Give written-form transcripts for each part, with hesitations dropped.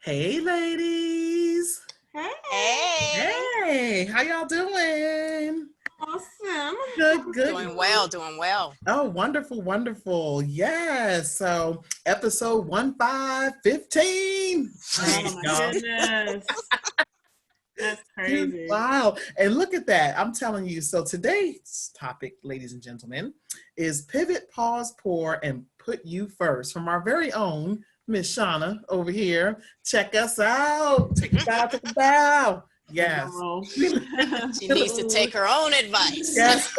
Hey, ladies. Hey, Hey, how y'all doing? Awesome. Good, good. doing well, doing well. Oh, wonderful, wonderful. Yes. So, episode 1515. Oh my Y'all. goodness. That's crazy. Wow. And look at that. I'm telling you. So, today's topic, ladies and gentlemen, is pivot, pause, pour, and put you first from our very own Miss Shauna over here. Check us out. Take a bow, take a bow. Yes. Wow. She needs to take her own advice. Yes.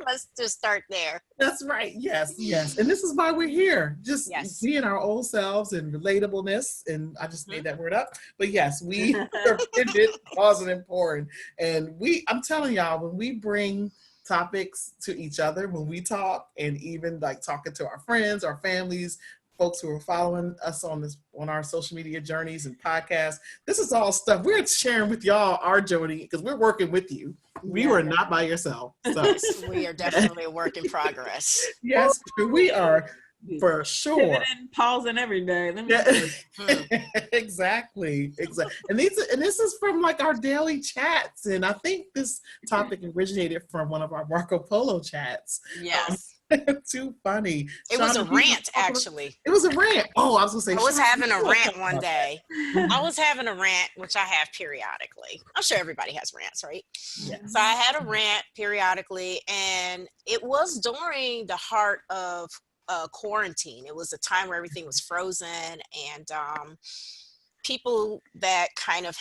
Let's just start there. That's right. Yes, yes. And this is why we're here. Just Yes. being our old selves and relatableness. And I just made that word up. But yes, we are pivot, pausing, and pouring. And I'm telling y'all, when we bring topics to each other, when we talk, and even like talking to our friends, our families, folks who are following us on our social media journeys and podcasts, this is all stuff we're sharing with y'all, our journey, because we're working with you. We were not by yourself. So. Yes, we are definitely a work in progress. Yes, we are for sure. Pivoting, pausing every day. Exactly. And this is from like our daily chats, and I think this topic originated from one of our Marco Polo chats. Yes. Too funny. It was a rant, actually. It was a rant. Oh, I was gonna say. I was having a rant one day. I was having a rant, which I have periodically. I'm sure everybody has rants, right? Yes. So I had a rant periodically, and it was during the heart of quarantine. It was a time where everything was frozen, and people that kind of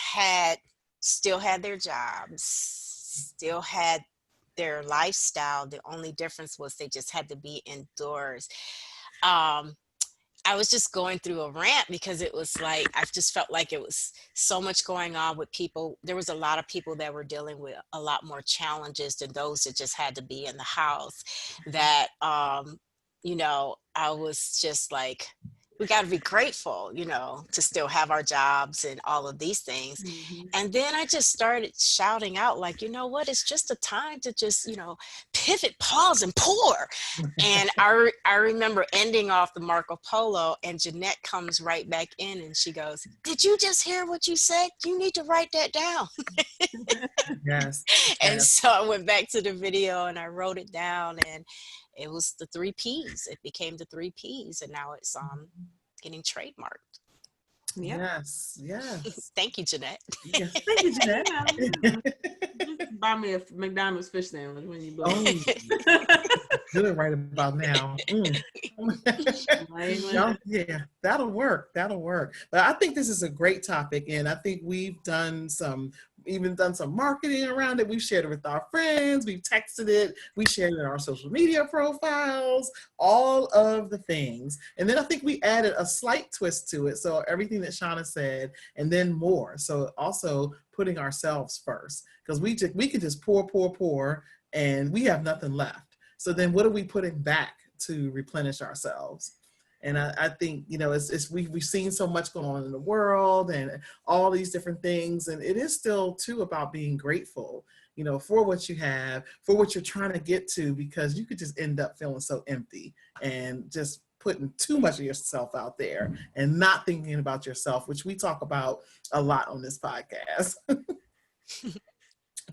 still had their jobs, still had their lifestyle. The only difference was they just had to be indoors. I was just going through a rant because it was like, I just felt like it was so much going on with people. There was a lot of people that were dealing with a lot more challenges than those that just had to be in the house, that, I was just like, we got to be grateful, to still have our jobs and all of these things. Mm-hmm. And then I just started shouting out, like, you know what? It's just a time to just, pivot, pause, and pour. And I remember ending off the Marco Polo, and Jeanette comes right back in and she goes, "Did you just hear what you said? You need to write that down." Yes. And so I went back to the video and I wrote it down, and it was the 3 Ps. It became the 3 Ps, and now it's getting trademarked. Yep. Yes. Thank you, Jeanette. Yes. Thank you, Jeanette. Just buy me a McDonald's fish sandwich when you blow. Good right about now. Yeah, that'll work. But I think this is a great topic, and I think we've done some marketing around it. We've shared it with our friends. We've texted it. We shared it in our social media profiles, all of the things. And then I think we added a slight twist to it. So everything that Shauna said, and then more. So also putting ourselves first, because we could just pour, and we have nothing left. So then what are we putting back to replenish ourselves? And I think, we've seen so much going on in the world and all these different things. And it is still too about being grateful, for what you have, for what you're trying to get to, because you could just end up feeling so empty and just putting too much of yourself out there and not thinking about yourself, which we talk about a lot on this podcast.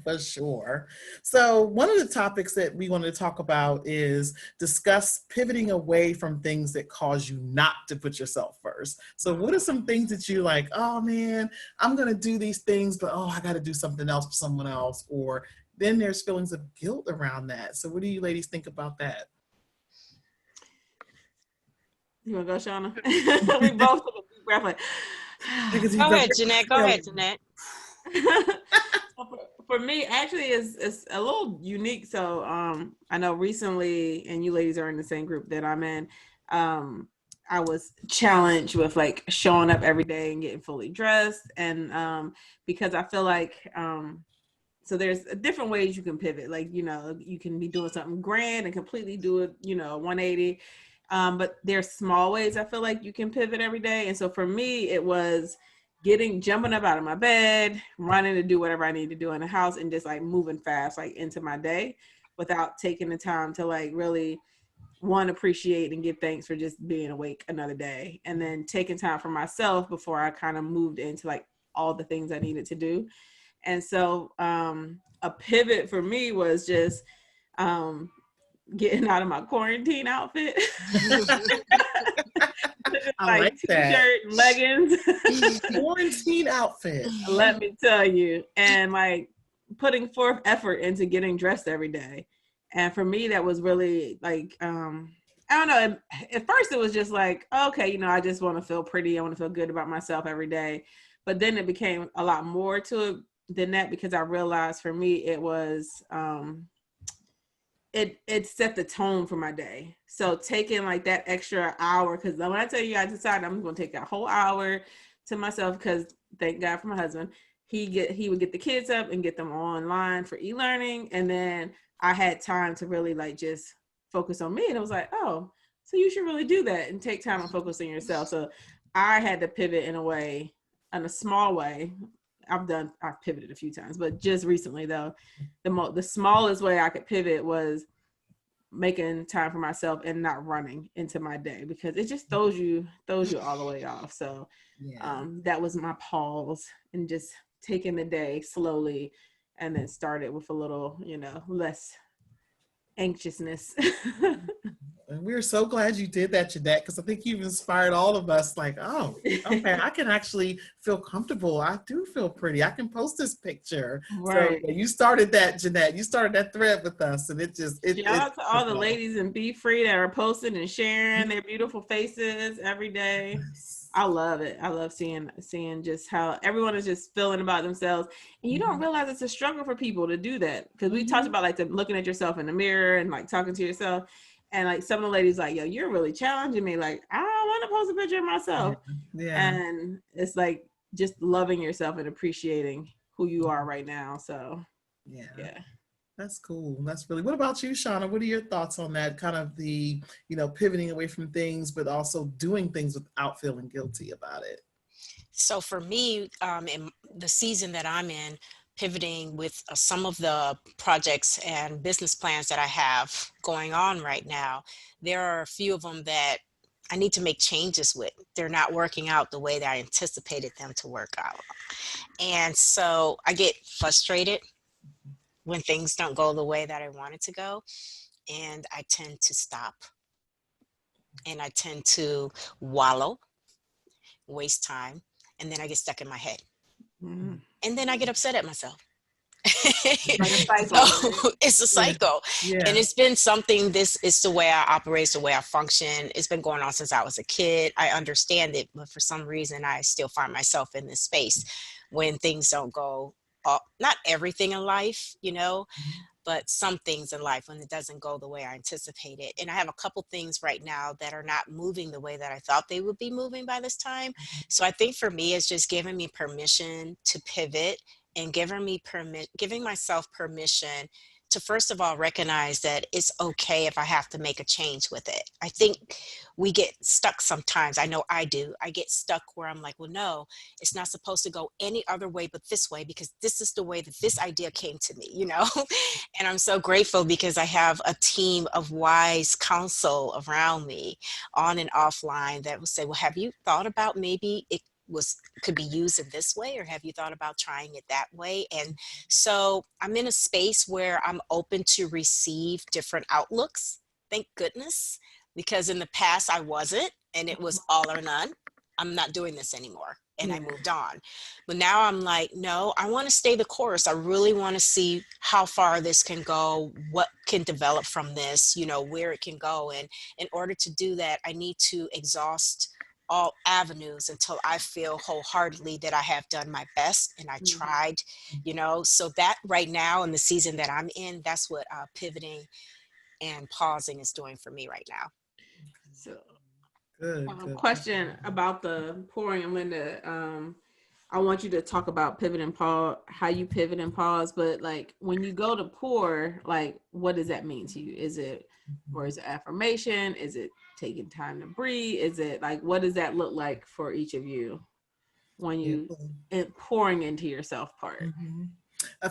For sure. So one of the topics that we wanted to talk about is discuss pivoting away from things that cause you not to put yourself first. So what are some things that you like, oh man, I'm going to do these things, but I got to do something else for someone else. Or then there's feelings of guilt around that. So what do you ladies think about that? You want to go, Shauna? We both took a deep breath. Like, Go ahead, Jeanette. For me, actually, it's a little unique. So I know recently, and you ladies are in the same group that I'm in, I was challenged with like showing up every day and getting fully dressed. And because I feel like, so there's different ways you can pivot. Like, you can be doing something grand and completely do it, 180. But there's small ways I feel like you can pivot every day. And so for me, it was jumping up out of my bed, running to do whatever I need to do in the house, and just like moving fast, like into my day, without taking the time to like really one, appreciate and give thanks for just being awake another day, and then taking time for myself before I kind of moved into like all the things I needed to do. And so a pivot for me was just getting out of my quarantine outfit. I Like like that. t-shirt and leggings. Quarantine outfit. Let me tell you. And like putting forth effort into getting dressed every day. And for me, that was really like, I don't know. At first it was just like, okay, you know, I just want to feel pretty. I want to feel good about myself every day. But then it became a lot more to it than that, because I realized for me, it was, it set the tone for my day. So taking like that extra hour, because when I tell you, I decided I'm going to take that whole hour to myself, because thank God for my husband. He would get the kids up and get them online for e-learning, and then I had time to really like just focus on me. And it was like, oh, so you should really do that and take time and focus on yourself. So I had to pivot in a way, in a small way. I've pivoted a few times, but just recently though, the smallest way I could pivot was making time for myself and not running into my day, because it just throws you all the way off. So that was my pause, and just taking the day slowly, and then started with a little, you know, less anxiousness. And we're so glad you did that, Jeanette, because I think you've inspired all of us. Like, oh, okay, I can actually feel comfortable. I do feel pretty. I can post this picture. Right. So you started that, Jeanette. You started that thread with us, and it Shout out to all the ladies in Be Free that are posting and sharing their beautiful faces every day. I love it. I love seeing just how everyone is just feeling about themselves, and you don't realize it's a struggle for people to do that, because we talked about like looking at yourself in the mirror and like talking to yourself. And like some of the ladies like, yo, you're really challenging me. Like, I don't want to post a picture of myself. Yeah. And it's like just loving yourself and appreciating who you are right now. So yeah. That's cool. That's really, what about you, Shauna? What are your thoughts on that kind of the, you know, pivoting away from things, but also doing things without feeling guilty about it? So for me, in the season that I'm in, pivoting with some of the projects and business plans that I have going on right now, there are a few of them that I need to make changes with. They're not working out the way that I anticipated them to work out. And so I get frustrated when things don't go the way that I want it to go. And I tend to stop, and I tend to wallow, waste time, and then I get stuck in my head. And then I get upset at myself. Like a cycle, so it's a cycle. And it's been something, this is the way I operate, it's the way I function. It's been going on since I was a kid. I understand it, but for some reason I still find myself in this space when things don't go, not everything in life, you know, but some things in life when it doesn't go the way I anticipated. And I have a couple things right now that are not moving the way that I thought they would be moving by this time. So I think for me, it's just giving me permission to pivot, and giving myself permission to first of all recognize that it's okay if I have to make a change with it. I think we get stuck sometimes. I know I do. I get stuck where I'm like, well, no, it's not supposed to go any other way but this way, because this is the way that this idea came to me, you know? And I'm so grateful because I have a team of wise counsel around me on and offline that will say, well, have you thought about maybe it could be used in this way, or have you thought about trying it that way? And so I'm in a space where I'm open to receive different outlooks, thank goodness, because in the past I wasn't, and it was all or none. I'm not doing this anymore, and I moved on. But now I'm like, no, I want to stay the course. I really want to see how far this can go, what can develop from this, you know, where it can go. And in order to do that, I need to exhaust all avenues until I feel wholeheartedly that I have done my best and I tried, you know. So that right now in the season that I'm in, that's what pivoting and pausing is doing for me right now. So Good. Question about the pouring, and Linda, I want you to talk about pivot and pause, how you pivot and pause, but like when you go to pour, like what does that mean to you? Is it, or is it affirmation? Is it taking time to breathe? Is it like, what does that look like for each of you when you pouring into yourself part?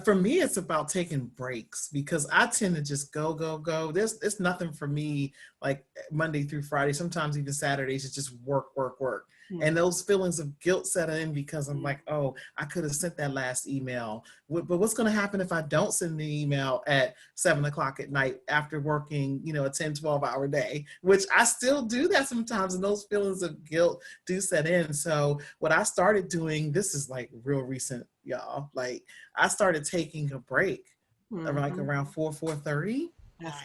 For me, it's about taking breaks, because I tend to just go. There's nothing for me like Monday through Friday, sometimes even Saturdays, it's just work, work, work. Mm-hmm. And those feelings of guilt set in because I'm like, oh, I could have sent that last email. But what's going to happen if I don't send the email at 7 o'clock at night after working, a 10, 12-hour day, which I still do that sometimes. And those feelings of guilt do set in. So what I started doing, this is like real recent, y'all. Like I started taking a break like around 4:30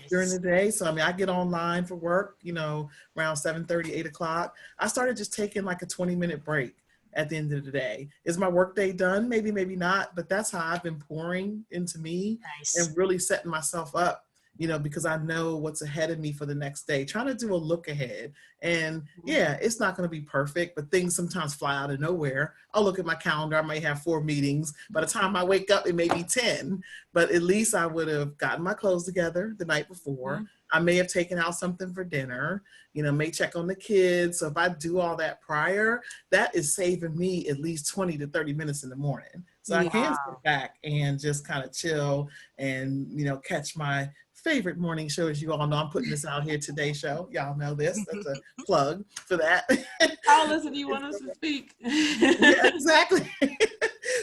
during the Nice. day. So, I get online for work, around 7:30, 8 o'clock. I started just taking like a 20-minute break at the end of the day. Is my work day done? Maybe, maybe not, but that's how I've been pouring into me Nice. and really setting myself up, because I know what's ahead of me for the next day, trying to do a look ahead. And yeah, it's not going to be perfect, but things sometimes fly out of nowhere. I'll look at my calendar. I might have 4 meetings. By the time I wake up, it may be 10, but at least I would have gotten my clothes together the night before. I may have taken out something for dinner, may check on the kids. So if I do all that prior, that is saving me at least 20 to 30 minutes in the morning. So I can sit back and just kind of chill and, catch my favorite morning show. As you all know, I'm putting this out here, Today Show. Y'all know this. That's a plug for that. I'll listen to you want us to speak. Yeah, exactly.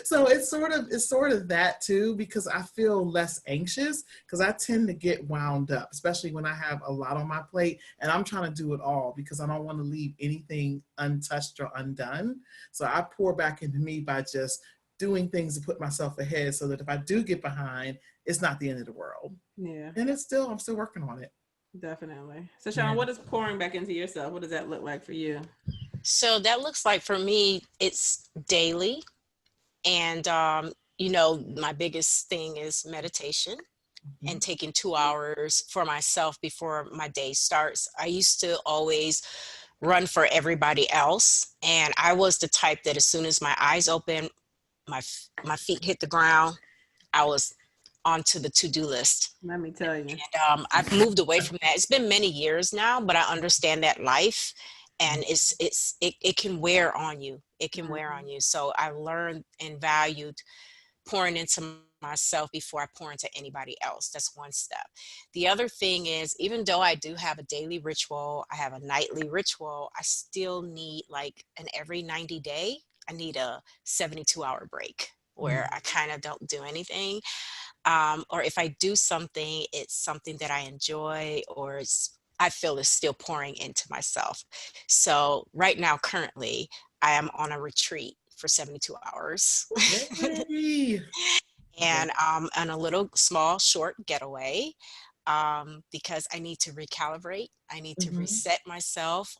So it's sort of that too, because I feel less anxious because I tend to get wound up, especially when I have a lot on my plate and I'm trying to do it all because I don't want to leave anything untouched or undone. So I pour back into me by just doing things to put myself ahead so that if I do get behind, it's not the end of the world. Yeah. And I'm still working on it. Definitely. So Sean, what is pouring back into yourself? What does that look like for you? So that looks like for me, it's daily. And, my biggest thing is meditation and taking 2 hours for myself before my day starts. I used to always run for everybody else. And I was the type that as soon as my eyes open, my feet hit the ground, I was onto the to-do list. Let me tell you. And I've moved away from that. It's been many years now, but I understand that life and it can wear on you. It can wear on you. So I learned and valued pouring into myself before I pour into anybody else. That's one step. The other thing is, even though I do have a daily ritual, I have a nightly ritual, I still need like an every 90 day, I need a 72-hour break where I kind of don't do anything. Or if I do something, it's something that I enjoy or I feel is still pouring into myself. So right now, currently, I am on a retreat for 72 hours. And on a little small short getaway because I need to recalibrate. I need to reset myself.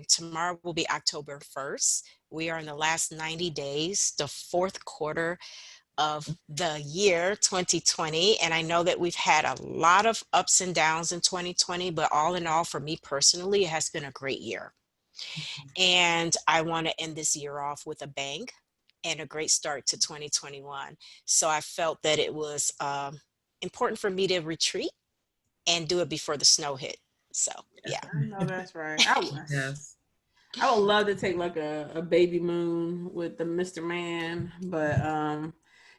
Tomorrow will be October 1st. We are in the last 90 days, the fourth quarter of the year 2020. And I know that we've had a lot of ups and downs in 2020, but all in all, for me personally, it has been a great year. And I want to end this year off with a bang and a great start to 2021. So I felt that it was important for me to retreat and do it before the snow hit. So, yeah. I know that's right. Yes. I would love to take like a baby moon with the Mr. Man, but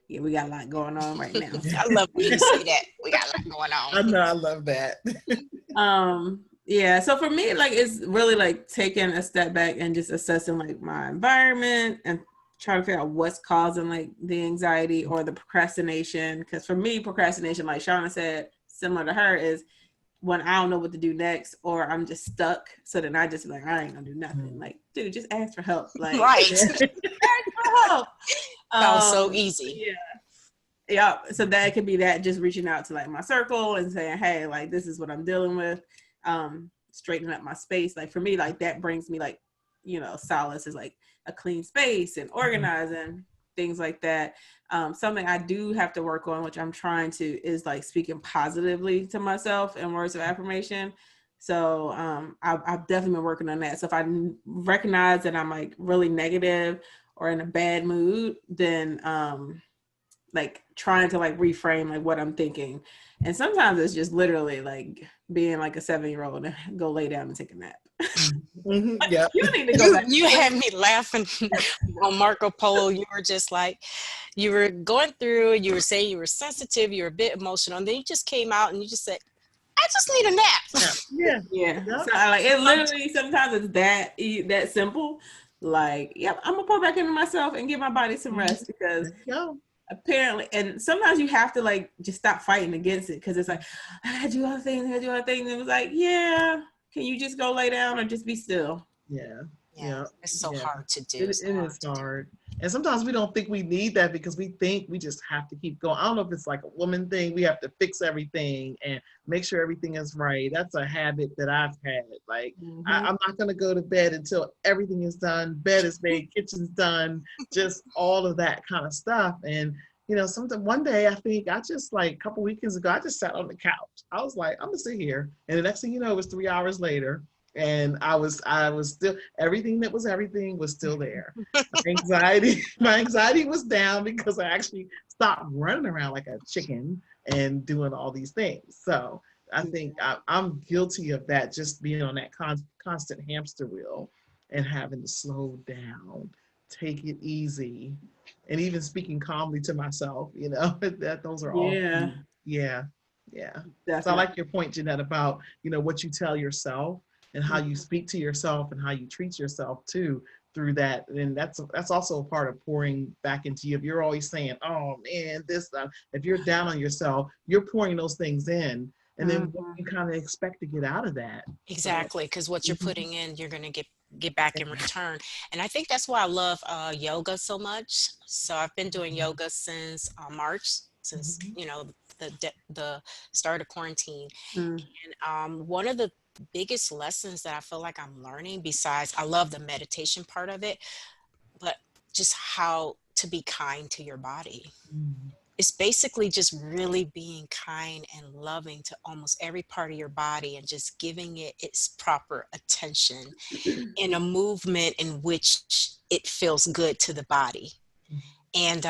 yeah, we got a lot going on right now. I love when you say that. We got a lot going on. I know, I love that. Yeah, so for me, like it's really like taking a step back and just assessing like my environment and trying to figure out what's causing like the anxiety or the procrastination. Because for me, procrastination, like Shauna said, similar to her, is when I don't know what to do next or I'm just stuck. So then I just like, I ain't gonna do nothing. Like, dude, just ask for help. Like, right. Ask for help. Sounds so easy. Yeah. So that could be that, just reaching out to like my circle and saying, hey, like this is what I'm dealing with. Straightening up my space. Like for me, like that brings me like, solace is like a clean space and organizing things like that. Something I do have to work on, which I'm trying to, is like speaking positively to myself in words of affirmation. So I've definitely been working on that. So if I recognize that I'm like really negative or in a bad mood, then like trying to like reframe like what I'm thinking. And sometimes it's just literally like being like a 7-year-old and go lay down and take a nap. Yeah. You need to go back. You had me laughing on Marco Polo. You were just like, you were going through, you were saying you were sensitive, you were a bit emotional, and then you just came out and you just said, I just need a nap. Yeah. Yeah. Yep. So like it literally sometimes it's that simple. Like, yep, I'm gonna pour back into myself and give my body some rest because There you go. apparently, and sometimes you have to like just stop fighting against it because it's like I gotta do other things, I gotta do other things. And it was like, yeah, can you just go lay down or just be still? Yeah. Yeah, Yeah. it's so Yeah. hard to do. It So hard is to do. hard. And sometimes we don't think we need that because we think we just have to keep going. I don't know if it's like a woman thing. We have to fix everything and make sure everything is right. That's a habit that I've had. Like, I'm not going to go to bed until everything is done. Bed is made, kitchen's done, just all of that kind of stuff. And, you know, one day I think I just like a couple weekends ago, I just sat on the couch. I was like, I'm going to sit here. And the next thing you know, it was 3 hours later. And I was still, everything that was everything was still there. My anxiety was down because I actually stopped running around like a chicken and doing all these things. So I think I'm guilty of that, just being on that constant hamster wheel and having to slow down, take it easy, and even speaking calmly to myself, that those are all Yeah, key. Yeah. Yeah. So I definitely. like your point, Jeanette, about, what you tell yourself and how you Mhm. speak to yourself and how you treat yourself too through that. And that's also a part of pouring back into you. If you're always saying, oh man, this, if you're down on yourself, you're pouring those things in. And then what Mhm. you kind of expect to get out of that. So, Exactly, because what you're mhm, putting in, you're gonna get back in return. And I think that's why I love yoga so much. So I've been doing yoga since March, since mhm, the start of quarantine. Mhm. And one of the biggest lessons that I feel like I'm learning, besides I love the meditation part of it, but just how to be kind to your body. mhm. It's basically just really being kind and loving to almost every part of your body and just giving it its proper attention in a movement in which it feels good to the body. And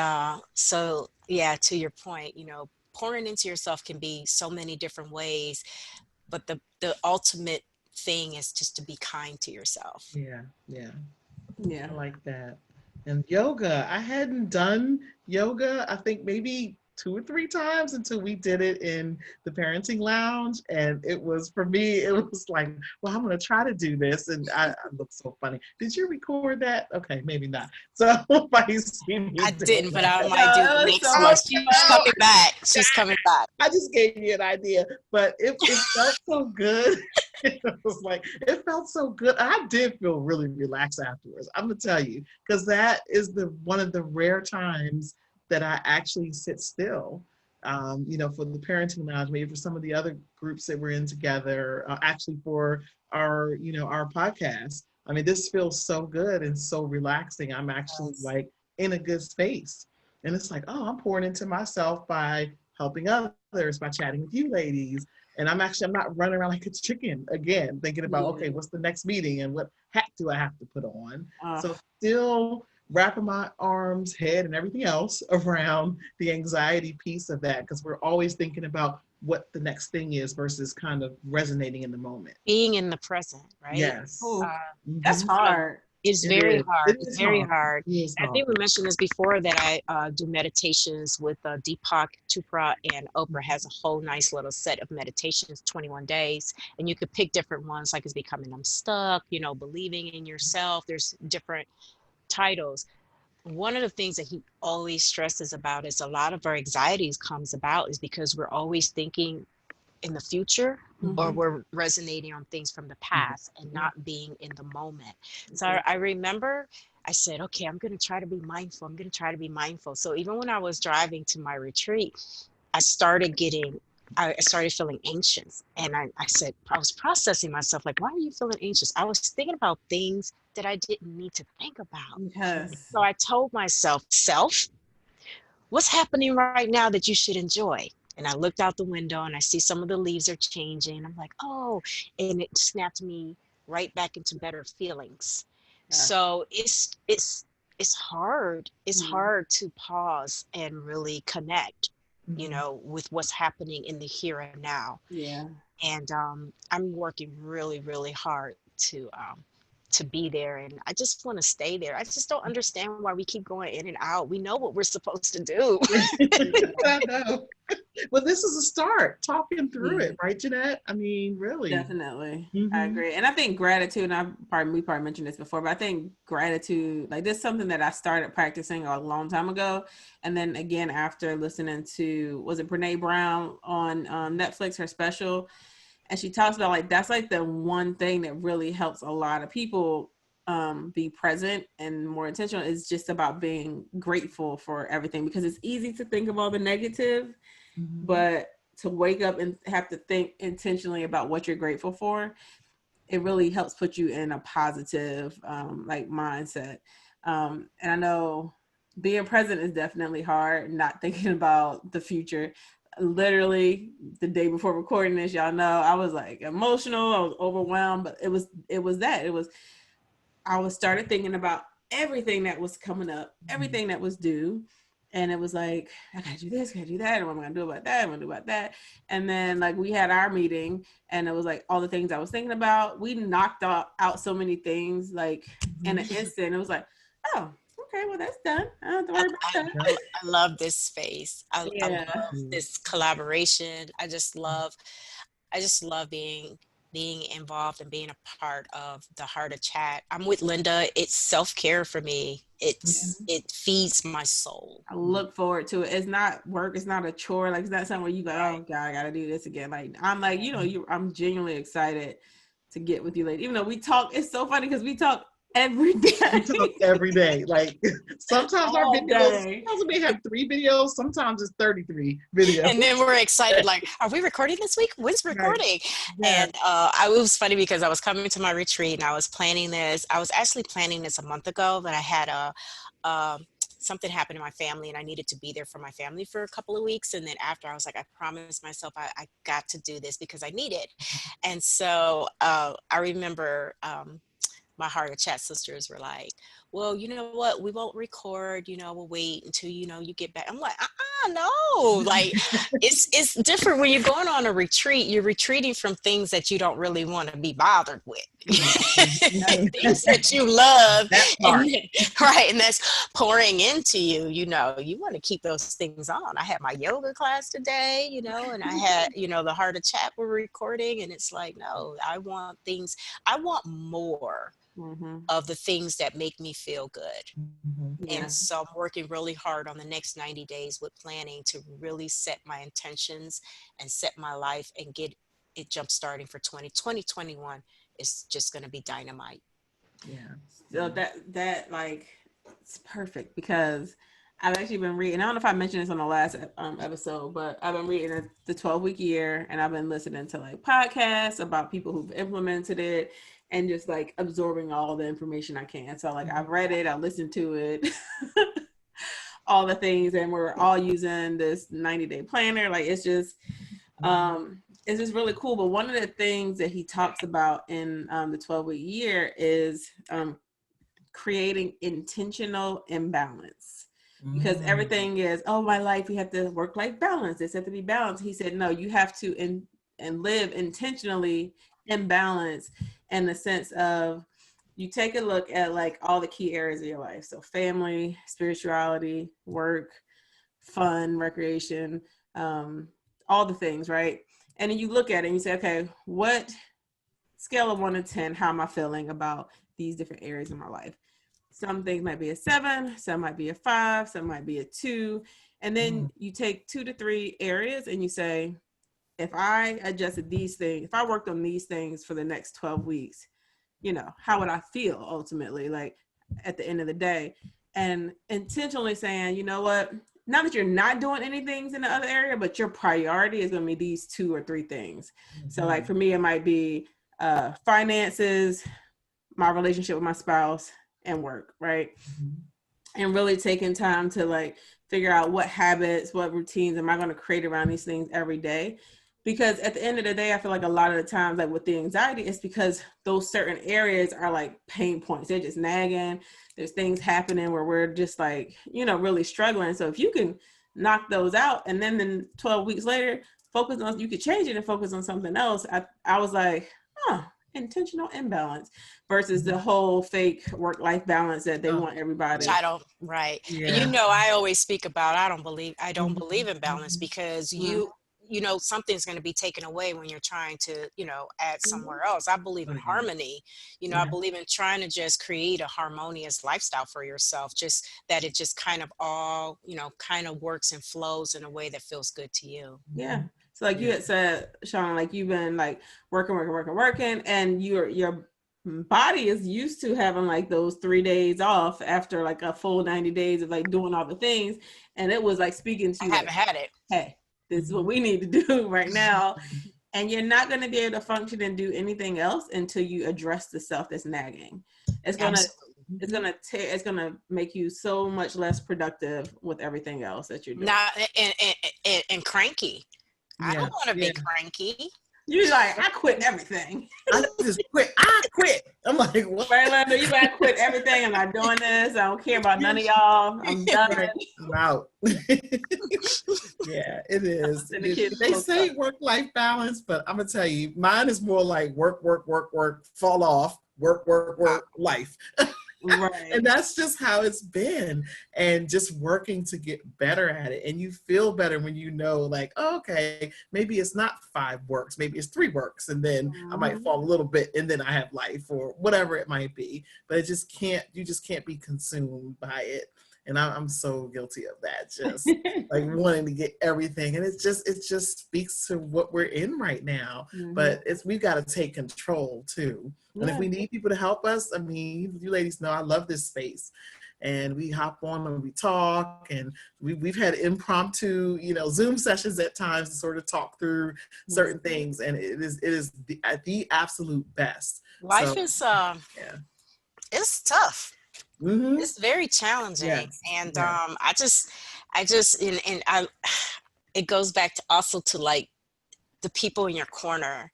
so, yeah, to your point, pouring into yourself can be so many different ways, but the ultimate thing is just to be kind to yourself. Yeah, yeah. Yeah. I like that. And yoga, I hadn't done yoga, I think maybe 2 or 3 times until we did it in the parenting lounge. And it was, for me, it was like, well, I'm going to try to do this. And I look so funny. Did you record that? Okay, maybe not. So nobody see me I doing didn't, but I that. might do No, the it was next so one. Oh, She's funny. coming back. She's coming back. I just gave you an idea, but it felt so good. It was like, it felt so good. I did feel really relaxed afterwards. I'm gonna tell you, because that is the one of the rare times that I actually sit still. For the parenting lounge, maybe for some of the other groups that we're in together, actually for our podcast. I mean, this feels so good and so relaxing. I'm actually Yes. like in a good space. And it's like, oh, I'm pouring into myself by helping others, by chatting with you ladies. And I'm not running around like a chicken again, thinking about, okay, Yeah. what's the next meeting and what hat do I have to put on? Uh, So still wrapping my arms, head, and everything else around the anxiety piece of that, because we're always thinking about what the next thing is versus kind of resonating in the moment. Being in the present, right? Yes. oh, Uh, that's Mm-hmm. that's one of hard. it's It very is. hard. It It's is very hard. hard. It is I hard. think we mentioned this before that I do meditations with Deepak Chopra, and Oprah has a whole nice little set of meditations, 21 days, and you could pick different ones like it's becoming unstuck, believing in yourself. There's different titles. One of the things that he always stresses about is a lot of our anxieties comes about is because we're always thinking in the future, or Mhm. we're resonating on things from the past and Mhm. not being in the moment. So I remember I said, okay, I'm going to try to be mindful. I'm going to try to be mindful. So even when I was driving to my retreat, I started feeling anxious. And I said, I was processing myself, like, why are you feeling anxious? I was thinking about things that I didn't need to think about. Yes. So I told myself, what's happening right now that you should enjoy? And I looked out the window and I see some of the leaves are changing. I'm like, oh, and it snapped me right back into better feelings. Yeah. So it's hard. It's Mhm. hard to pause and really connect, Mhm. with what's happening in the here and now. Yeah. And I'm working really, really hard to be there, and I just want to stay there. I just don't understand why we keep going in and out. We know what we're supposed to do. I know. Well, this is a start, talking through Yeah. it, right, Jeanette? I mean, really. Definitely. I Mm-hmm. agree. And I think gratitude, and we probably mentioned this before, but I think gratitude, like this is something that I started practicing a long time ago. And then again, after listening to, was it Brene Brown on Netflix, her special, and she talks about like, that's like the one thing that really helps a lot of people be present and more intentional, is just about being grateful for everything, because it's easy to think of all the negative, Mm-hmm. but to wake up and have to think intentionally about what you're grateful for, it really helps put you in a positive like mindset. And I know being present is definitely hard, not thinking about the future. Literally the day before recording this, y'all know I was like emotional, I was overwhelmed, but I was started thinking about everything that was coming up, everything that was due. And it was like, I gotta do this, I gotta do that, and what am I gonna do about that? I'm gonna do about that. And then like we had our meeting, and it was like all the things I was thinking about. We knocked out so many things like in an instant. It was like, oh, okay, well that's done. I don't have to I, worry about that. Yep. I love this space. I love Yeah. this collaboration. I just love being involved and being a part of the Heart of Chat. I'm with Linda. It's self-care for me. Mhm. It feeds my soul. I look forward to it. It's not work. It's not a chore. Like it's not something where you go, Right. oh God, I gotta do this again. Like I'm like, I'm genuinely excited to get with you later. Even though we talk, it's so funny because we talk every We day. talk every day. Like sometimes our All videos, day. sometimes we may have 3 videos, sometimes it's 33 videos. And then we're excited, like, are we recording this week? When's Right. recording? Yeah. And it was funny because I was coming to my retreat and I was planning this. I was actually planning this a month ago, but I had something happened in my family and I needed to be there for my family for a couple of weeks. And then after I was like, I promised myself I got to do this because I need it. And so I remember my Heart of Chat sisters were like, well, you know what? We won't record, we'll wait until, you get back. I'm like, no, like it's different when you're going on a retreat. You're retreating from things that you don't really want to be bothered with. Things that you love. That And part. right. And that's pouring into you, you want to keep those things on. I had my yoga class today, and I had, the Heart of Chat we're recording. And it's like, no, I want more Mm-hmm. of the things that make me feel good. Mhm. Yeah. And so I'm working really hard on the next 90 days with planning to really set my intentions and set my life and get it jump starting for 2021 is just going to be dynamite. Yeah. So that like it's perfect because I've actually been reading. I don't know if I mentioned this on the last episode, but I've been reading the 12-week year, and I've been listening to like podcasts about people who've implemented it, and just like absorbing all the information I can. So like I've read it, I listened to it, all the things, and we're all using this 90-day planner. Like it's just really cool. But one of the things that he talks about in the 12-week year is creating intentional imbalance, because everything is, oh, my life, we have to work-life balance, it's have to be balanced. He said no, you have to and live intentionally in balance, in the sense of you take a look at like all the key areas of your life, so family, spirituality, work, fun, recreation, all the things, right? And then you look at it and you say, okay, what scale of 1 to 10, how am I feeling about these different areas in my life? Some things might be a 7, some might be a 5, some might be a 2. And then you take 2 to 3 areas and you say, if I adjusted these things, if I worked on these things for the next 12 weeks, how would I feel ultimately, like at the end of the day? And intentionally saying, you know what, not that you're not doing anything in the other area, but your priority is going to be these 2 or 3 things. So like for me, it might be finances, my relationship with my spouse, and work, right? And really taking time to like figure out what habits, what routines am I going to create around these things every day. Because at the end of the day, I feel like a lot of the times, like with the anxiety, it's because those certain areas are like pain points. They're just nagging. There's things happening where we're just like, really struggling. So if you can knock those out, and then 12 weeks later, you could change it and focus on something else. I was like, oh, intentional imbalance versus the whole fake work-life balance that they want everybody. I don't, right. Yeah. You know, I always speak about, I don't believe in balance, Mhm. because you know, something's going to be taken away when you're trying to, you know, add somewhere else. I believe in harmony. You know, I believe in trying to just create a harmonious lifestyle for yourself, just that it just kind of all, you know, kind of works and flows in a way that feels good to you. Yeah. So like you had said, Sean, like you've been like working, and your body is used to having like those 3 days off after like a full 90 days of like doing all the things. And it was like speaking to I you haven't like, had it. hey, this is what we need to do right now. And you're not going to be able to function and do anything else until you address the stuff that's nagging. It's going to it's gonna make you so much less productive with everything else that you're doing. Not and cranky. I don't want to be cranky. You're like, I quit everything. I just quit. I quit. I'm like, what? Right, Linda, you gotta quit everything. I'm not doing this. I don't care about none of y'all. I'm done. Right. I'm out. Yeah, it is. They say work-life balance, but I'm gonna tell you, mine is more like work, fall off, work, life. Right. And that's just how it's been, and just working to get better at it. And you feel better when you know, like, oh, okay, maybe it's not 5 works, maybe it's 3 works, and then I might fall a little bit, and then I have life or whatever it might be. But you just can't be consumed by it. And I'm so guilty of that, just like wanting to get everything. And it just speaks to what we're in right now. But we've got to take control too. And if we need people to help us, I mean, you ladies know I love this space. And we hop on and we talk, and we've had impromptu, you know, Zoom sessions at times to sort of talk through certain things. And it is the absolute best. Life is it's tough. It's very challenging. And I just it goes back to also to like the people in your corner,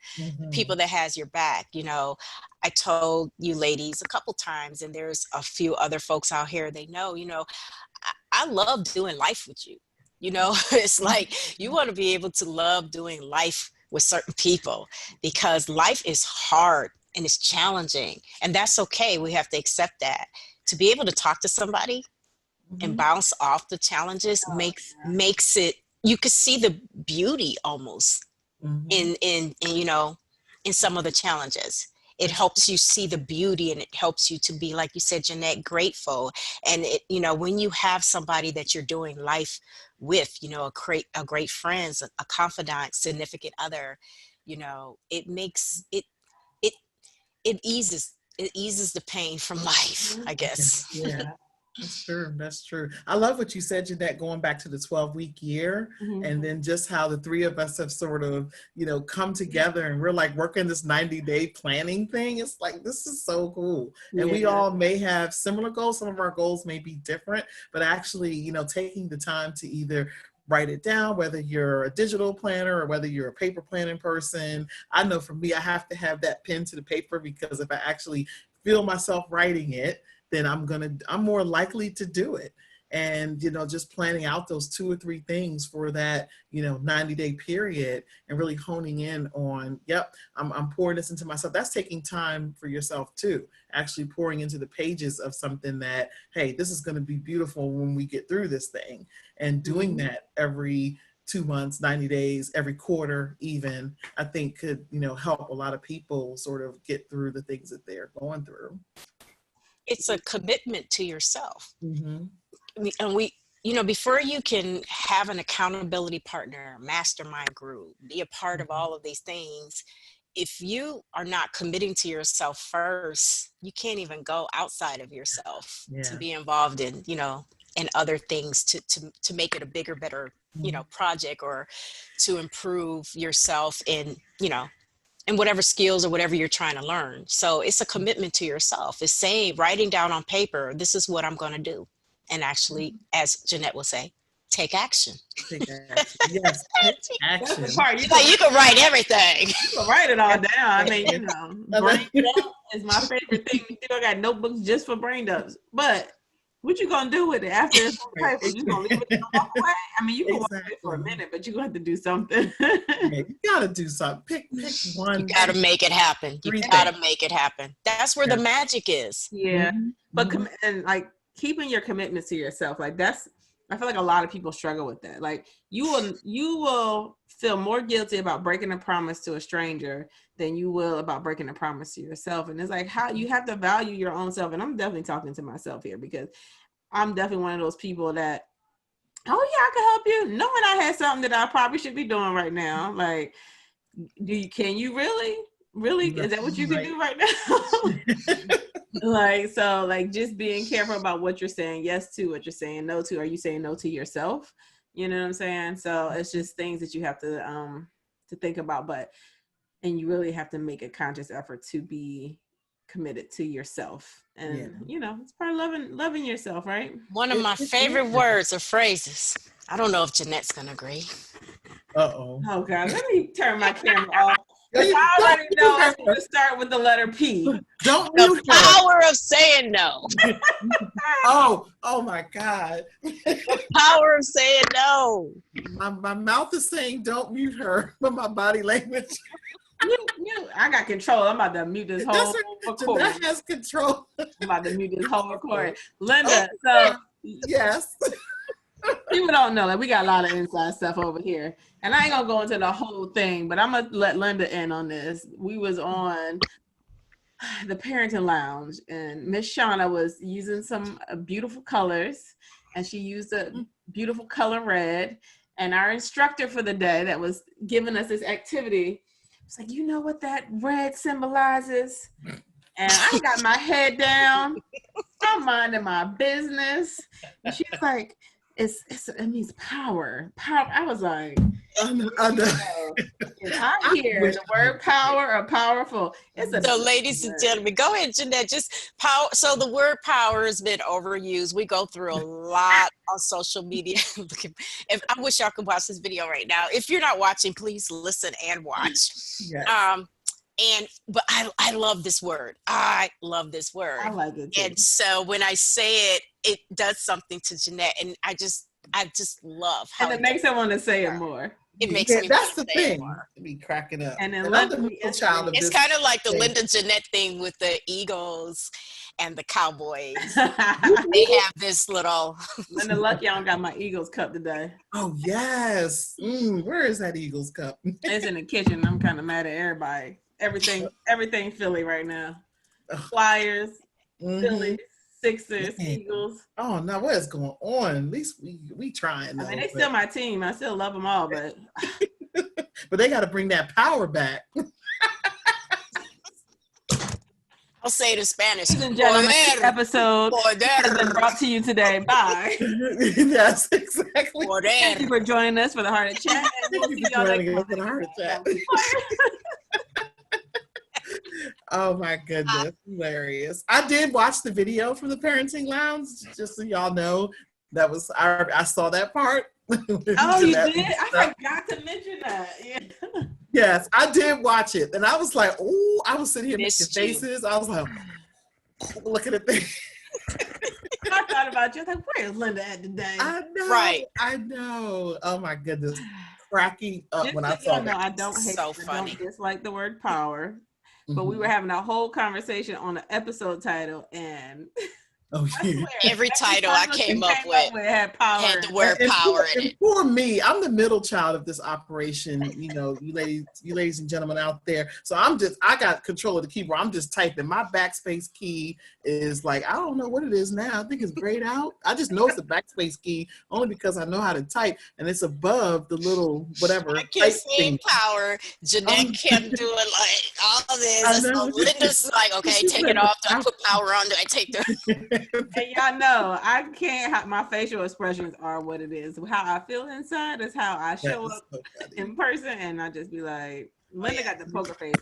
people that has your back. You know, I told you ladies a couple times, and there's a few other folks out here, they know, you know, I love doing life with you. You know, it's like you want to be able to love doing life with certain people, because life is hard and it's challenging, and that's okay. We have to accept that. To be able to talk to somebody and bounce off the challenges makes it, you could see the beauty almost in you know, in some of the challenges. It helps you see the beauty, and it helps you to be, like you said, Jeanette, grateful. And it, you know, when you have somebody that you're doing life with, you know, a great friend, a confidant, significant other, you know, it makes it eases the pain from life, I guess. Yeah. That's true. I love what you said, Jeanette, going back to the 12-week year, and then just how the 3 of us have sort of, you know, come together, and we're like working this 90-day planning thing. It's like, this is so cool. And we all may have similar goals. Some of our goals may be different, but actually, you know, taking the time to either write it down, whether you're a digital planner or whether you're a paper planning person. I know for me, I have to have that pen to the paper, because if I actually feel myself writing it, then I'm more likely to do it. And, you know, just planning out those 2 or 3 things for that, you know, 90-day period, and really honing in on, I'm pouring this into myself. That's taking time for yourself too, actually pouring into the pages of something that, hey, this is going to be beautiful when we get through this thing. And doing that every 2 months, 90 days, every quarter even, I think could, you know, help a lot of people sort of get through the things that they're going through. It's a commitment to yourself. And we, you know, before you can have an accountability partner, mastermind group, be a part of all of these things, if you are not committing to yourself first, you can't even go outside of yourself to be involved in, you know, and other things to make it a bigger, better, you know, project, or to improve yourself in, you know, and whatever skills or whatever you're trying to learn. So it's a commitment to yourself. It's saying, writing down on paper, this is what I'm going to do. And actually, as Jeanette will say, take action. Take action. Yes, take action. That's the part. You can write everything. You can write it all down. I mean, you know, brain dump is my favorite thing to do. I got notebooks just for brain dumps. But what you gonna do with it after it's on Right. paper? You gonna leave it and walk away? I mean, you can walk away for a Exactly. minute, but you gonna have to do something. Yeah, you gotta do something. Pick You one, got to make it happen. You three got things. to make it happen. That's where the Yeah. magic is. Yeah, Mhm, but mhm. and like keeping your commitments to yourself, like that's, I feel like a lot of people struggle with that. Like you will feel more guilty about breaking a promise to a stranger than you will about breaking a promise to yourself. And it's like how you have to value your own self. And I'm definitely talking to myself here because I'm definitely one of those people that, oh yeah, I can help you, knowing I had something that I probably should be doing right now. Like, can you really is that what you can Right. do right now? Like, so like just being careful about what you're saying yes to, what you're saying no to. Are you saying no to yourself? You know what I'm saying? So it's just things that you have to think about, but and you really have to make a conscious effort to be committed to yourself. And it's part of loving yourself, right? One of my It favorite is. words or phrases. I don't know if Jeanette's going to agree. Uh-oh. Oh God, let me turn my camera off. Yeah, Because I don't already know mute it's going to start with the letter P. Don't The mute her. power of saying no. Oh my God. Power of saying no. My mouth is saying don't mute her, but my body language. I got control. I'm about to mute this whole recording. Jeanette has control. I'm about to mute this whole recording. Linda, so yes. people don't know that we got a lot of inside stuff over here. And I ain't gonna go into the whole thing, but I'm gonna let Linda in on this. We was on the parenting lounge and Miss Shauna was using some beautiful colors, and she used a beautiful color red. And our instructor for the day that was giving us this activity was like, you know what that red symbolizes? And I got my head down. I'm minding my business. And she was like, it means power. Power. I was like, if I hear the word power or powerful, it's a So, ladies and gentlemen, go ahead, Jeanette. Just power. So, the word power has been overused. We go through a lot on social media. If I wish y'all could watch this video right now. If you're not watching, please listen and watch. Yes. But I love this word. I love this word. I like it too. And so when I say it, it does something to Jeanette, and I just love how and it makes her want to say it more. It makes me that's the want to say it thing. more. Be cracking up. And then I'm the middle child of It's this kind of like the thing. Linda Jeanette thing with the Eagles and the Cowboys. They have this little. Linda, lucky I don't got my Eagles cup today. Oh yes. Where is that Eagles cup? It's in the kitchen. I'm kind of mad at everybody. Everything Philly right now. Flyers, Phillies, Sixers, Eagles. Oh no, what is going on? At least we trying. I mean, they still my team. I still love them all, but but they got to bring that power back. I'll say it in Spanish. Ladies and gentlemen, this episode has been brought to you today by. Yes, exactly. Thank you for joining us for the Heart of Chat. And we'll see y'all next time. Oh my goodness, hilarious! I did watch the video from the parenting lounge, just so y'all know. That was I saw that part. Oh, you did? I forgot to mention that. Yeah. Yes, I did watch it, and I was like, "Oh!" I was sitting here making faces. I was like, looking at things. I thought about you. I was like, "Where is Linda at today?" I know, right? I know. Oh my goodness, cracking up just when I saw that. I don't hate. So I don't dislike the word power. But we were having a whole conversation on the episode title, and every title I came up with had the word power in it. For me, I'm the middle child of this operation. You know, you ladies and gentlemen out there. So I got control of the keyboard. I'm just typing. My backspace key is like, I don't know what it is now. I think it's grayed out. I just know it's the backspace key only because I know how to type, and it's above the little whatever. I can say power. Jeanette can do it like all this. So Linda's like, okay, take it off. Do I put power on? Do I take the? And y'all know I can't. My facial expressions are what it is. How I feel inside is how I show up in person, and I just be like, Linda got the poker face.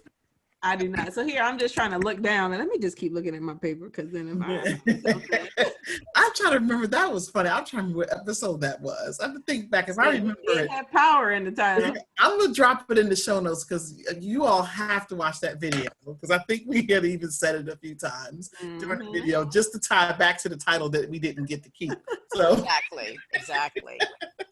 I do not. So here, I'm just trying to look down, and let me just keep looking at my paper, because then if I miss something, I'm trying to remember. That was funny. I'm trying to remember what episode that was. I have to think back. If I remember it it, had power in the title. I'm gonna drop it in the show notes because you all have to watch that video, because I think we had even said it a few times during the video, just to tie back to the title that we didn't get to keep. So Exactly.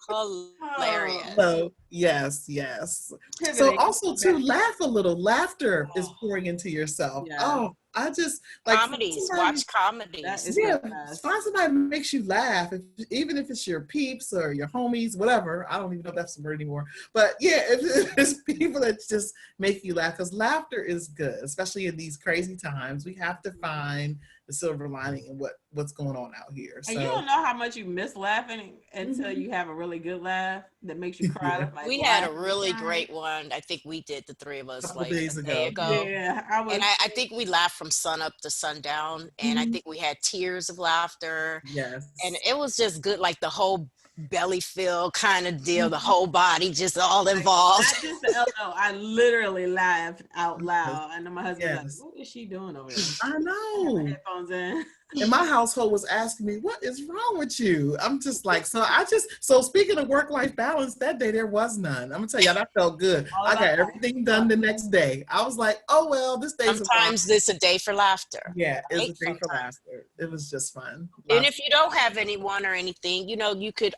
Hilarious. so yes. So Pivoting also too, back. laugh a little. Laughter is pouring into yourself. Yeah. Oh, I just like Comedies. somebody- Watch comedies. That is yeah, the best. find somebody that makes you laugh, even if it's your peeps or your homies, whatever. I don't even know if that's the word anymore. But yeah, if it's people that just make you laugh, because laughter is good, especially in these crazy times. We have to find the silver lining in what's going on out here. And you don't know how much you miss laughing until you have a really good laugh that makes you cry. Yeah. Like, We had a really great one. I think we did, the three of us, Couple like days a day ago. ago. Yeah, And I think we laughed from sun up to sundown. And I think we had tears of laughter. Yes. And it was just good, like the whole belly feel kind of deal, the whole body just all involved. Not just the LO. I literally laughed out loud. And then my husband was Yes. like, what is she doing over there? I I had know. my headphones in. And my household was asking me, what is wrong with you? I'm just like, so speaking of work-life balance, that day there was none. I'm gonna tell y'all, that felt good. I got everything done the next day. I was like, oh, well, this day's Sometimes it's a day for laughter. Yeah, it was right? a day for laughter. It was just fun. And if you don't have anyone or anything, you could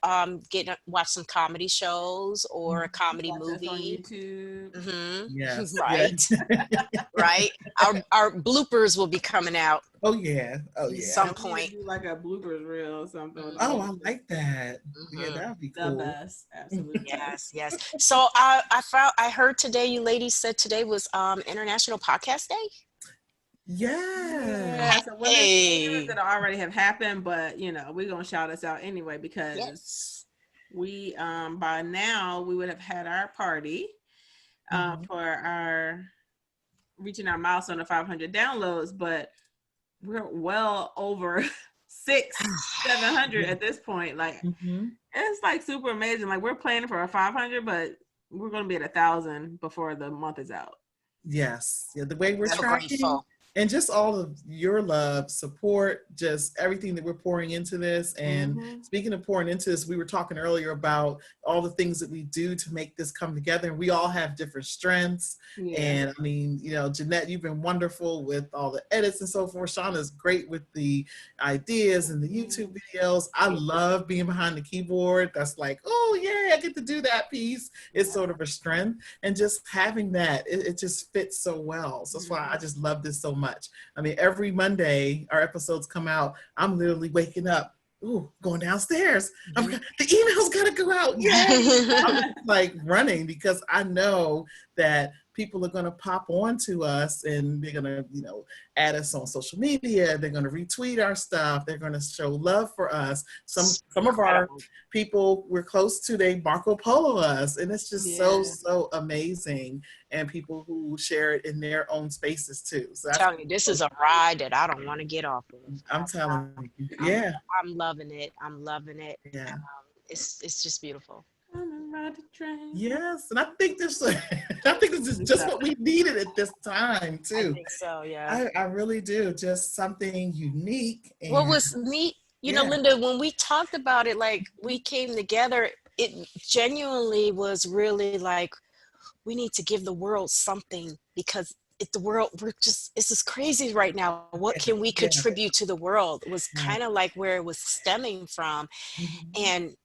watch some comedy shows or a comedy Watch us on movie. YouTube. Yes. Right. Right. Our bloopers will be coming out. Oh yeah. Some We need to point. do like a bloopers reel or something. Oh, I like that. Yeah, Mhm. that'd be The cool. best. Absolutely. Yes. So I heard today, you ladies said today was International Podcast Day. Yeah. So when there's that already have happened, but we're gonna shout us out anyway, because we by now we would have had our party for our reaching our milestone of 500 downloads, but we're well over 700 at this point. Like it's like super amazing. Like we're planning for a 500, but we're gonna be at 1,000 before the month is out. Yes. Yeah, the way we're So tracking. grateful. And just all of your love, support, just everything that we're pouring into this. And speaking of pouring into this, we were talking earlier about all the things that we do to make this come together. And we all have different strengths. Yeah. And I mean, Jeanette, you've been wonderful with all the edits and so forth. Shauna's great with the ideas and the YouTube videos. I love being behind the keyboard. That's like, oh yeah, I get to do that piece. It's sort of a strength. And just having that, it just fits so well. So that's why I just love this so much. I mean, every Monday our episodes come out, I'm literally waking up, going downstairs. The email's gotta go out. I'm like running, because I know that people are going to pop on to us, and they're going to, add us on social media. They're going to retweet our stuff. They're going to show love for us. Some of our people we're close to, they Marco Polo us, and it's just so amazing. And people who share it in their own spaces too. So I'm telling you, this is a ride that I don't want to get off of. I'm telling you, I'm loving it. Yeah, it's just beautiful. Yes, and I think this is just what we needed at this time too. I think so, yeah. I really do. Just something unique. And what was neat, Linda, when we talked about it, like we came together, it genuinely was really like, we need to give the world something, because the world, it's just crazy right now. What can we contribute to the world? It was kind of like where it was stemming from. And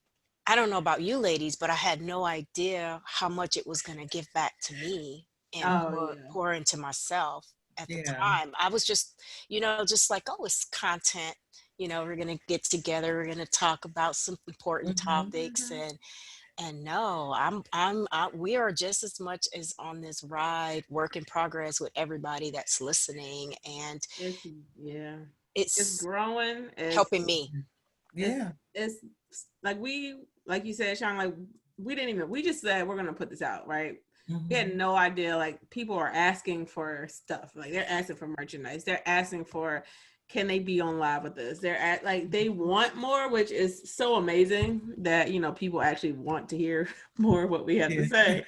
I don't know about you ladies, but I had no idea how much it was going to give back to me and pour into myself at the time. I was just, just like, oh, it's content. We're going to get together. We're going to talk about some important topics. And no, we are just as much as on this ride, work in progress with everybody that's listening. And it's growing. It's helping me. It's like you said, Sean, like we just said we're gonna put this out, right? We had no idea, like people are asking for stuff, like they're asking for merchandise, they're asking for can they be on live with us? They're at like they want more, which is so amazing that people actually want to hear more of what we have to say.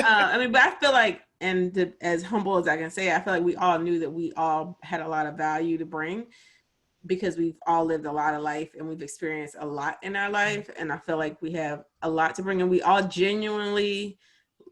I mean, but I feel like, and as humble as I can say, I feel like we all knew that we all had a lot of value to bring because we've all lived a lot of life and we've experienced a lot in our life, and I feel like we have a lot to bring, and we all genuinely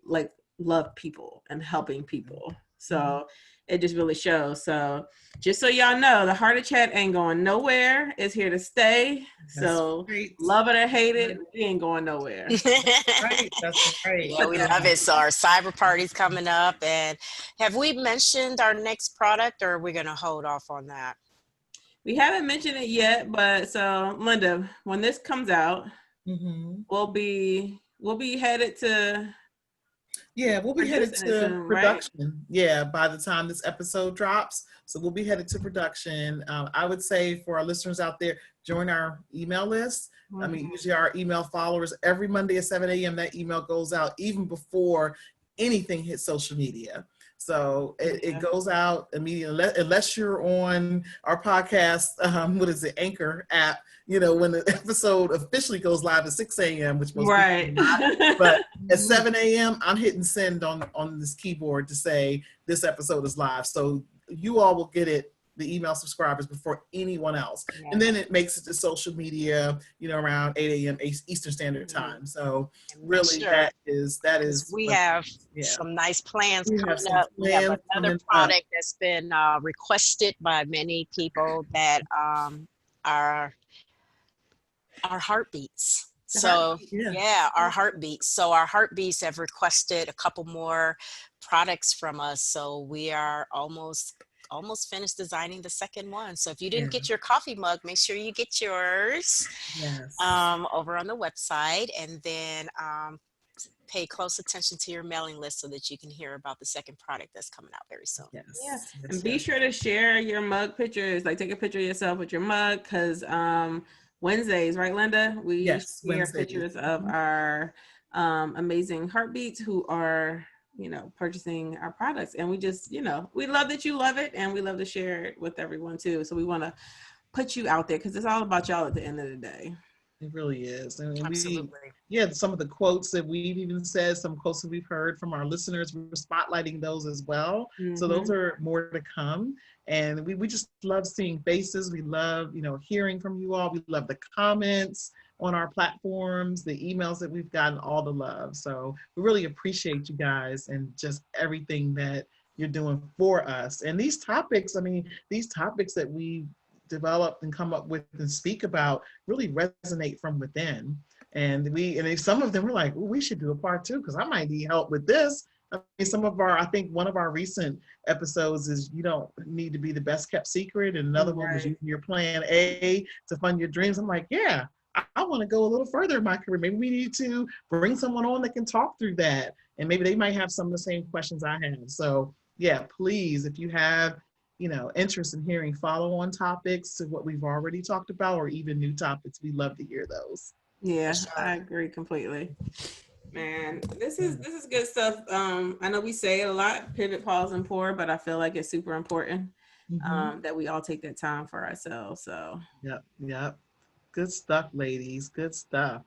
like love people and helping people. So it just really shows. So just so y'all know, the Heart of Chat ain't going nowhere. It's here to stay. So love it or hate it, we ain't going nowhere. Right. That's right. Yeah, we love it. So our cyber party's coming up, and have we mentioned our next product, or are we going to hold off on that? We haven't mentioned it yet, but so Linda, when this comes out, we'll be headed to we'll be headed to soon, production. Right? Yeah, by the time this episode drops. So we'll be headed to production. I would say for our listeners out there, join our email list. I mean, usually our email followers, every Monday at 7 a.m., that email goes out even before anything hits social media. So it goes out immediately, unless you're on our podcast, Anchor app, when the episode officially goes live at 6 a.m., which most people are not. But at 7 a.m., I'm hitting send on this keyboard to say this episode is live. So you all will get it, the email subscribers, before anyone else. Yeah. And then it makes it to social media, around 8 a.m. Eastern Standard Time. So really that is we have some nice plans coming up. We have another product that's been requested by many people that are our heartbeats. So our heartbeats. So our heartbeats have requested a couple more products from us. So we are almost finished designing the second one. So if you didn't get your coffee mug, make sure you get yours over on the website, and then pay close attention to your mailing list so that you can hear about the second product that's coming out very soon. And be sure to share your mug pictures, like take a picture of yourself with your mug, because Wednesdays, right, Linda? We share pictures of our amazing heartbeats who are purchasing our products, and we just we love that you love it, and we love to share it with everyone too. So we want to put you out there because it's all about y'all at the end of the day. It really is. And absolutely. Some of the quotes that we've even said, some quotes that we've heard from our listeners, we're spotlighting those as well. So those are more to come. And we just love seeing faces. We love, hearing from you all. We love the comments on our platforms, the emails that we've gotten, all the love. So we really appreciate you guys and just everything that you're doing for us. And these topics that we develop and come up with and speak about really resonate from within. And some of them were like, we should do a part 2 because I might need help with this. I mean, I think one of our recent episodes is you don't need to be the best kept secret. And another one was using your plan A to fund your dreams. I'm like, I want to go a little further in my career. Maybe we need to bring someone on that can talk through that. And maybe they might have some of the same questions I have. So please, if you have interest in hearing follow-on topics to what we've already talked about, or even new topics, we love to hear those. Yeah, I agree completely. Man, this is good stuff. I know we say it a lot, pivot, pause, and pour, but I feel like it's super important that we all take that time for ourselves. So yep. Good stuff, ladies. Good stuff.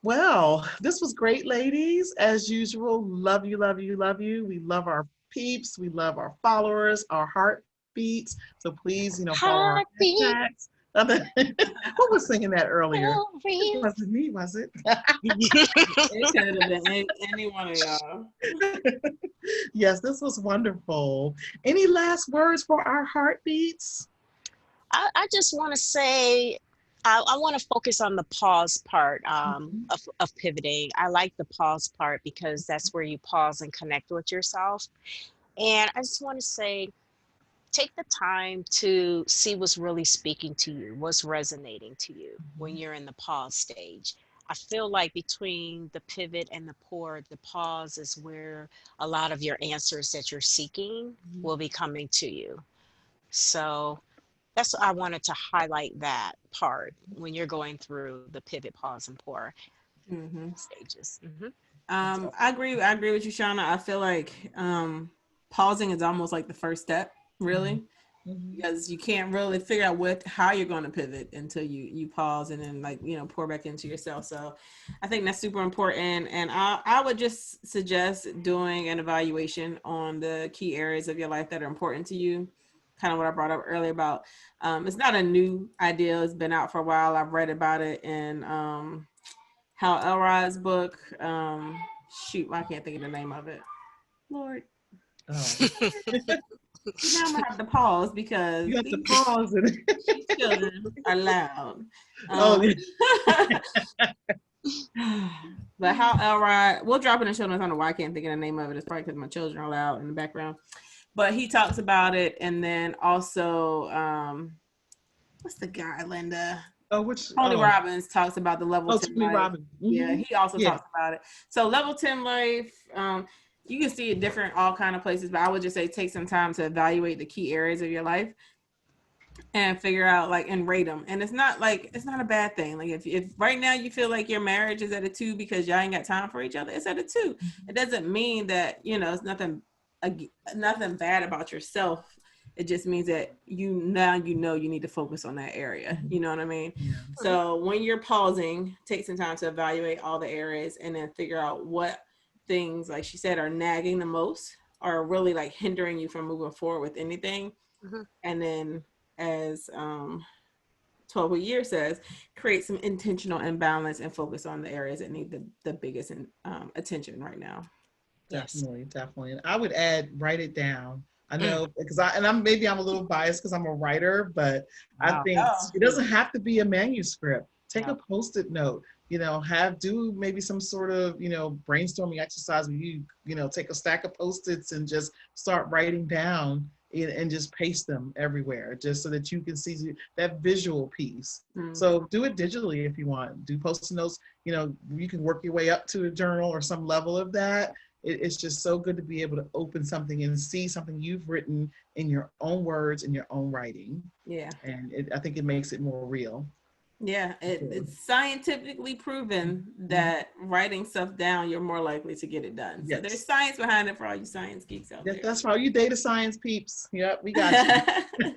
Well, this was great, ladies. As usual, love you, love you, love you. We love our peeps. We love our followers, our heartbeats. So please, follow our hashtags. Who was singing that earlier? It wasn't me, was it? It could have been any one of y'all. Yes, this was wonderful. Any last words for our heartbeats? I just want to say, I want to focus on the pause part of pivoting. I like the pause part because that's where you pause and connect with yourself. And I just want to say, take the time to see what's really speaking to you, what's resonating to you when you're in the pause stage. I feel like between the pivot and the pour, the pause is where a lot of your answers that you're seeking will be coming to you. So that's I wanted to highlight that part when you're going through the pivot, pause, and pour stages. I agree with you, Shauna. I feel like pausing is almost like the first step, really. because you can't really figure out how you're going to pivot until you pause and then, like, pour back into yourself. So I think that's super important. And I would just suggest doing an evaluation on the key areas of your life that are important to you. Kind of what I brought up earlier about, it's not a new idea. It's been out for a while. I've read about it in Hal Elrod's book. Shoot, I can't think of the name of it. Lord. Oh. Now I'm gonna have to pause because You have to pause it. these children are loud. But Hal Elrod, we'll drop it in the show notes. I don't know why I can't think of the name of it. It's probably because my children are loud in the background. But he talks about it, and then also, what's the guy, Linda? Tony Robbins talks about the level 10 Tony life. Robbins. Yeah, he also talks about it. So level 10 life, you can see it different all kind of places, but I would just say take some time to evaluate the key areas of your life and figure out, like, and rate them. And it's not a bad thing. Like, if right now you feel like your marriage is at a 2 because y'all ain't got time for each other, it's at a 2. It doesn't mean that, it's nothing bad about yourself. It just means that you need to focus on that area. You know what I mean? Yeah. So when you're pausing, take some time to evaluate all the areas and then figure out what things, like she said, are nagging the most, are really, like, hindering you from moving forward with anything. And then, as 12 Week Year says, create some intentional imbalance and focus on the areas that need the biggest attention right now. Definitely. And I would add, write it down. I know, because I'm a little biased because I'm a writer, but I think it doesn't have to be a manuscript. Take a Post-it note, do maybe some sort of, brainstorming exercise where you take a stack of Post-its and just start writing down and just paste them everywhere, just so that you can see that visual piece. So do it digitally if you want. Do Post-it notes, you can work your way up to a journal or some level of that. It's just so good to be able to open something and see something you've written in your own words, in your own writing. Yeah. And I think it makes it more real. Yeah, it's scientifically proven that writing stuff down, you're more likely to get it done. Yes. So there's science behind it for all you science geeks out there. That's for all you data science peeps. Yep, we got you.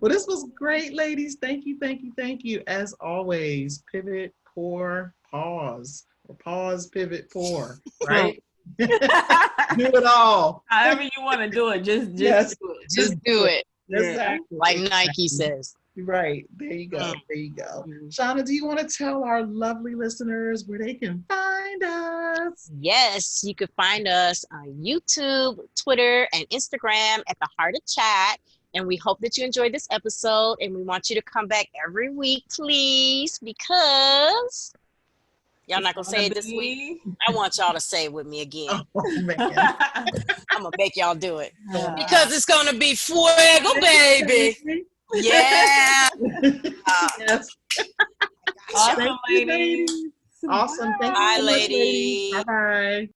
Well, this was great, ladies. Thank you. As always, pivot, pour, pause. Or pause, pivot, pour, right? Do it all. However you want to do it, just do it. Just do it. Exactly. Like Nike says. Right. There you go. Shauna, do you want to tell our lovely listeners where they can find us? Yes, you can find us on YouTube, Twitter, and Instagram at The Heart of Chat. And we hope that you enjoyed this episode. And we want you to come back every week, please, because... Y'all not gonna say it this week? I want y'all to say it with me again. Oh, man. I'm gonna make y'all do it. Because it's gonna be fuego, baby. Yeah. Yes. Awesome, ladies. Awesome. Thank you. Bye, ladies. Bye-bye.